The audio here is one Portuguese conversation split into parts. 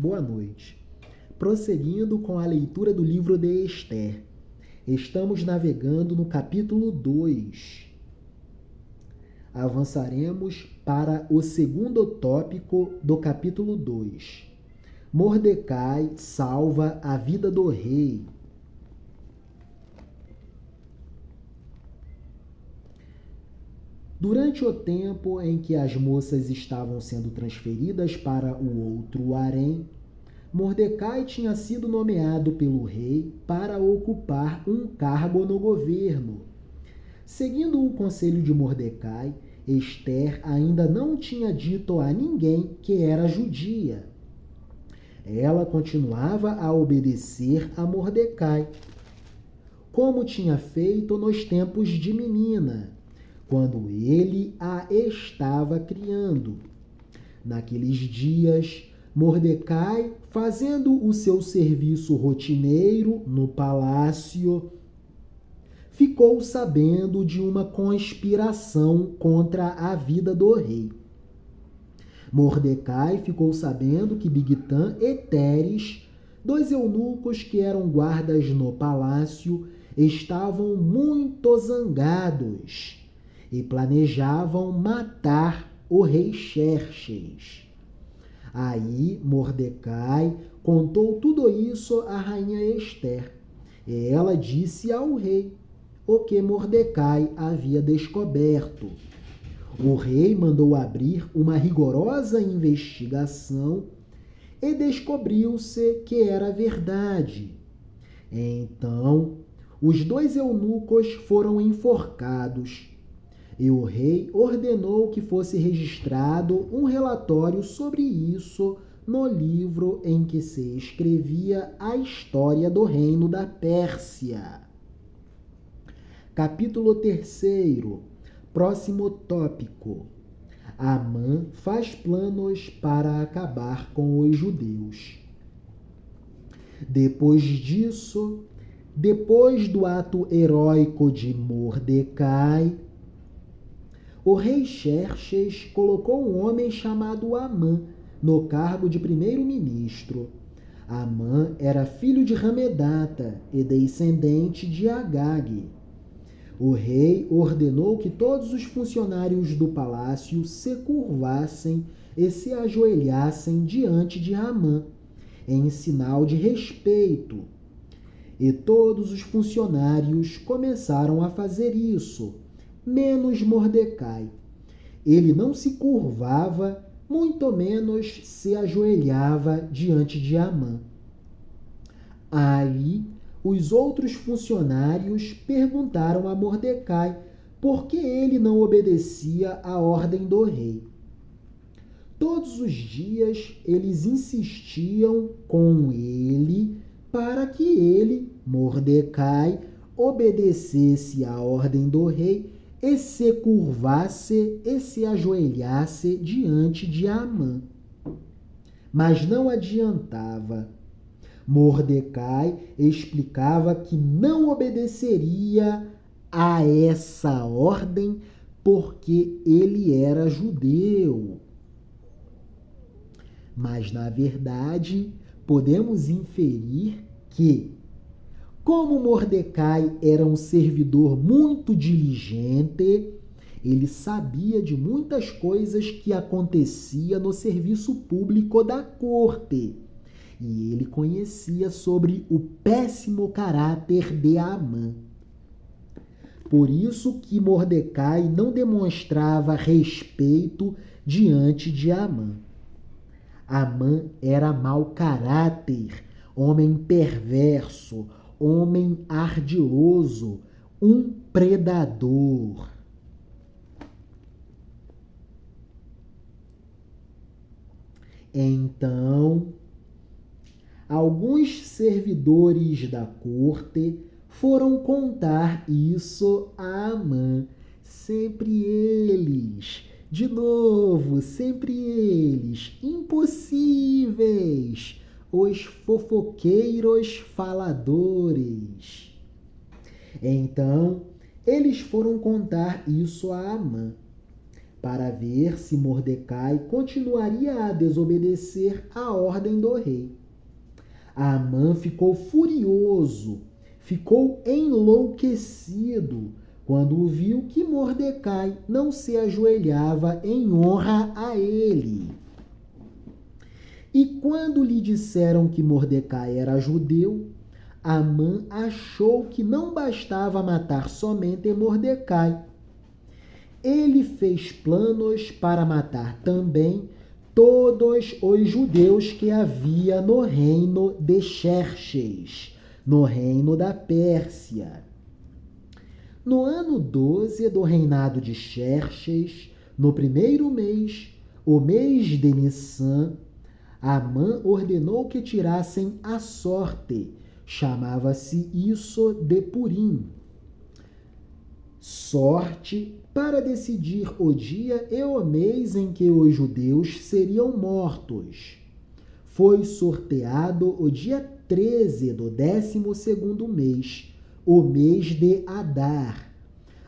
Boa noite. Prosseguindo com a leitura do livro de Esther, estamos navegando no capítulo 2. Avançaremos para o segundo tópico do capítulo 2. Mordecai salva a vida do rei. Durante o tempo em que as moças estavam sendo transferidas para o outro harém, Mordecai tinha sido nomeado pelo rei para ocupar um cargo no governo. Seguindo o conselho de Mordecai, Esther ainda não tinha dito a ninguém que era judia. Ela continuava a obedecer a Mordecai, como tinha feito nos tempos de menina, quando ele a estava criando. Naqueles dias, Mordecai, fazendo o seu serviço rotineiro no palácio, ficou sabendo de uma conspiração contra a vida do rei. Mordecai ficou sabendo que Bigtã e Teres, dois eunucos que eram guardas no palácio, estavam muito zangados e planejavam matar o rei Xerxes. Aí Mordecai contou tudo isso à rainha Esther. E ela disse ao rei o que Mordecai havia descoberto. O rei mandou abrir uma rigorosa investigação e descobriu-se que era verdade. Então, os dois eunucos foram enforcados e o rei ordenou que fosse registrado um relatório sobre isso no livro em que se escrevia a história do reino da Pérsia. Capítulo 3. Próximo tópico. Amã faz planos para acabar com os judeus. Depois disso, depois do ato heróico de Mordecai, o rei Xerxes colocou um homem chamado Amã no cargo de primeiro-ministro. Amã era filho de Ramedata e descendente de Agag. O rei ordenou que todos os funcionários do palácio se curvassem e se ajoelhassem diante de Amã, em sinal de respeito. E todos os funcionários começaram a fazer isso, menos Mordecai. Ele não se curvava, muito menos se ajoelhava diante de Amã. Aí, os outros funcionários perguntaram a Mordecai por que ele não obedecia à ordem do rei. Todos os dias eles insistiam com ele para que ele, Mordecai, obedecesse à ordem do rei e se curvasse e se ajoelhasse diante de Amã. Mas não adiantava. Mordecai explicava que não obedeceria a essa ordem porque ele era judeu. Mas, na verdade, podemos inferir que, como Mordecai era um servidor muito diligente, ele sabia de muitas coisas que acontecia no serviço público da corte. E ele conhecia sobre o péssimo caráter de Amã. Por isso que Mordecai não demonstrava respeito diante de Amã. Amã era mau caráter, homem perverso, homem ardiloso, um predador. Então, alguns servidores da corte foram contar isso a Amã. Sempre eles, de novo, sempre eles, impossíveis, os fofoqueiros faladores. Então, eles foram contar isso a Amã. para ver se Mordecai continuaria a desobedecer à ordem do rei. Amã ficou furioso, ficou enlouquecido quando viu que Mordecai não se ajoelhava em honra a ele. E quando lhe disseram que Mordecai era judeu, Amã achou que não bastava matar somente Mordecai. Ele fez planos para matar também todos os judeus que havia no reino de Xerxes, no reino da Pérsia. No ano 12 do reinado de Xerxes, no primeiro mês, o mês de Nissan, Amã ordenou que tirassem a sorte. Chamava-se isso de Purim. Sorte para decidir o dia e o mês em que os judeus seriam mortos. Foi sorteado o dia 13 do 12º mês, o mês de Adar.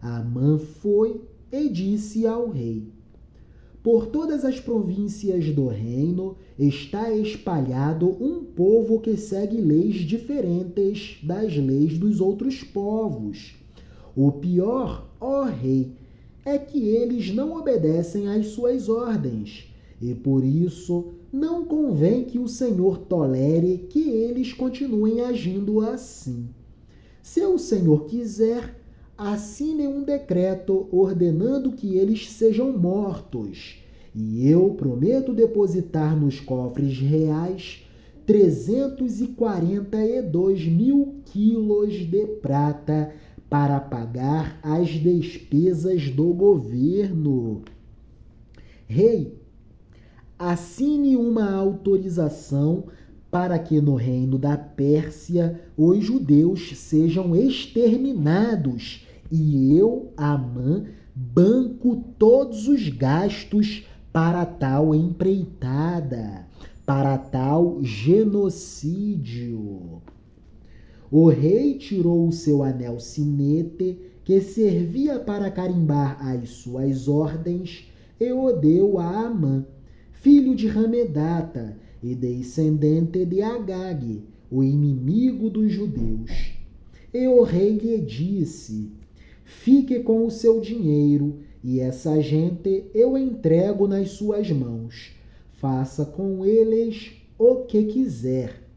Amã foi e disse ao rei: por todas as províncias do reino está espalhado um povo que segue leis diferentes das leis dos outros povos. O pior, ó rei, é que eles não obedecem às suas ordens, e por isso não convém que o Senhor tolere que eles continuem agindo assim. Se o Senhor quiser, assine um decreto ordenando que eles sejam mortos, e eu prometo depositar nos cofres reais 342.000 quilos de prata para pagar as despesas do governo. Rei, assine uma autorização para que no reino da Pérsia os judeus sejam exterminados, e eu, Amã, banco todos os gastos para tal empreitada, para tal genocídio. O rei tirou o seu anel sinete, que servia para carimbar as suas ordens, e o deu a Amã, filho de Ramedata e descendente de Agag, o inimigo dos judeus. E o rei lhe disse: fique com o seu dinheiro, e essa gente eu entrego nas suas mãos. Faça com eles o que quiser.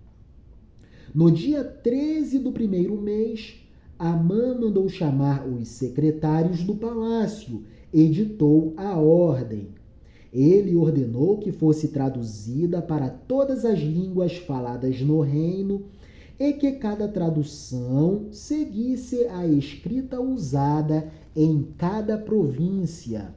No dia 13 do primeiro mês, Amã mandou chamar os secretários do palácio, editou a ordem. Ele ordenou que fosse traduzida para todas as línguas faladas no reino e que cada tradução seguisse a escrita usada em cada província.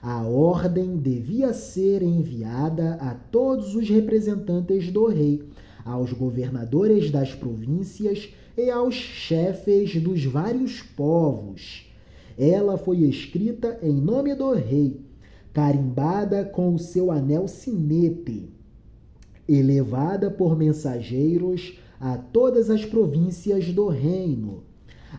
A ordem devia ser enviada a todos os representantes do rei, aos governadores das províncias e aos chefes dos vários povos. Ela foi escrita em nome do rei, carimbada com o seu anel sinete, e levada por mensageiros a todas as províncias do reino.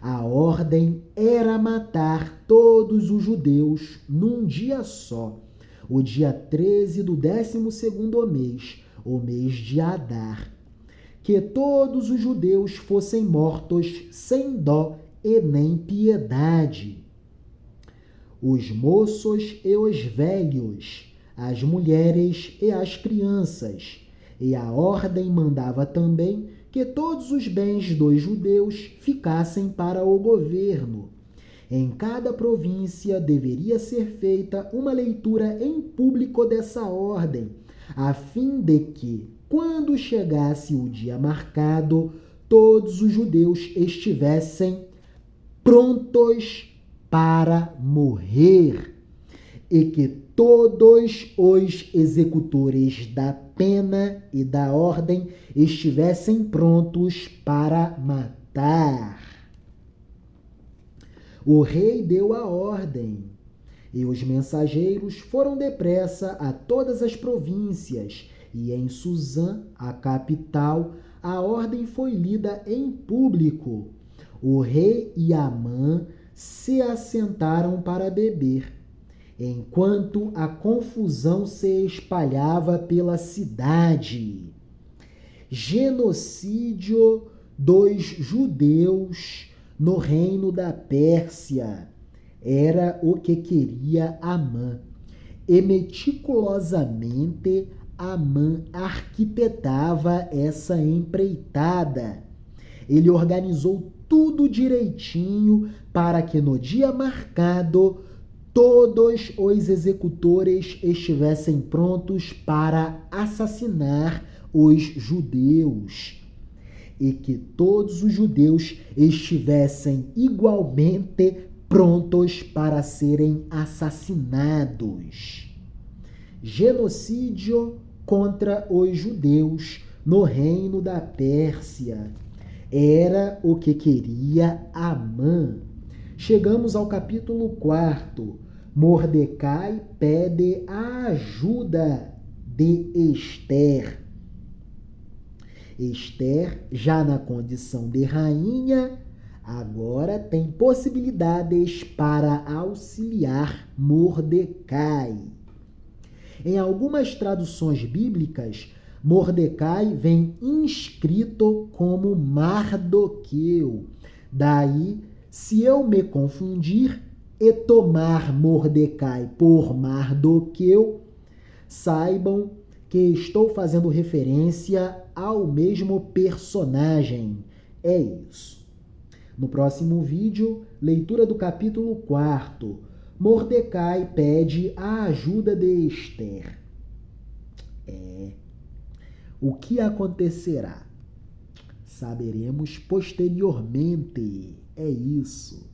A ordem era matar todos os judeus num dia só, o dia 13 do 12º mês, o mês de Adar. Que todos os judeus fossem mortos sem dó e nem piedade. Os moços e os velhos, as mulheres e as crianças. E a ordem mandava também que todos os bens dos judeus ficassem para o governo. Em cada província deveria ser feita uma leitura em público dessa ordem, a fim de que, quando chegasse o dia marcado, todos os judeus estivessem prontos para morrer, e que todos os executores da pena e da ordem estivessem prontos para matar. O rei deu a ordem, e os mensageiros foram depressa a todas as províncias, e em Suzã, a capital, a ordem foi lida em público. O rei e Amã se assentaram para beber. enquanto a confusão se espalhava pela cidade. Genocídio dos judeus no reino da Pérsia era o que queria Amã. E meticulosamente Amã arquitetava essa empreitada. Ele organizou tudo direitinho para que no dia marcado todos os executores estivessem prontos para assassinar os judeus e que todos os judeus estivessem igualmente prontos para serem assassinados. Genocídio contra os judeus no reino da Pérsia era o que queria Amã. Chegamos ao capítulo 4. Mordecai pede a ajuda de Ester. Ester, já na condição de rainha, agora tem possibilidades para auxiliar Mordecai. Em algumas traduções bíblicas, Mordecai vem inscrito como Mardoqueu. Daí, se eu me confundir e tomar Mordecai por Mardoqueu, saibam que estou fazendo referência ao mesmo personagem. É isso. No próximo vídeo, leitura do capítulo 4. Mordecai pede a ajuda de Ester. O que acontecerá? Saberemos posteriormente. É isso.